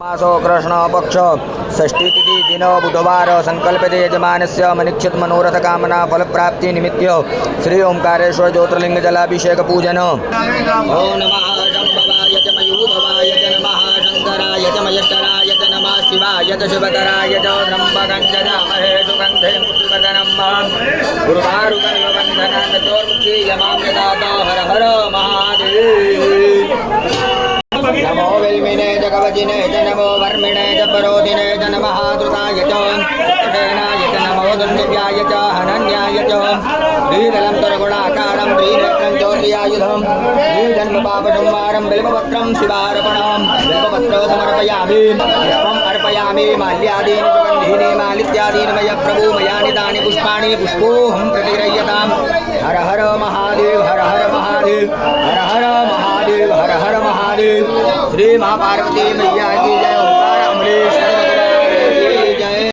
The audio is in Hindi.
मासो कृष्ण पक्ष षष्ठी तिथि दिन बुधवार संकल्प्यते यजमानस्य मनिक्षित मनोरथ कामना फल प्राप्ति निमित्त श्री ओंकारेश्वर ज्योतिर्लिंग जलाभिषेक पूजन। ओम नमः शंभवाय च मयूरवाय च नमः शंकराय च मयस्कराय च नमः शिवाय च शिवतराय च त्र्यंबकं यजामहे सुगंधे पुष्टिवर्धनम् गुरुवारुकल्पबन्धनान् चतुर्मुखी यमामृतात् हर हर महादेव। नमो विल्मिने च कवचिने च नमो वर्मिणे च परोधिने च नमः द्रुताय च सेनाय च नमो दुन्दव्याय च हनन्याय च श्रीदलं तुरगुणाकारं श्रीनेत्रं चौर्यायुधं श्रीजन्मपापसंहारं बिल्वपत्रं शिवार्पणं बिल्वपत्रं समर्पयामि पुष्पम् अर्पयामि माल्यादीनि सुगन्धीनि मालित्यादीनि मया प्रभु मया निदानि पुष्पाणि पुष्पोऽहं प्रतिगृह्यताम्। हर हर महादेव हर हर महादेव हर हर महादेव हर हर महादेव। श्री महापार्वती मैया की जय।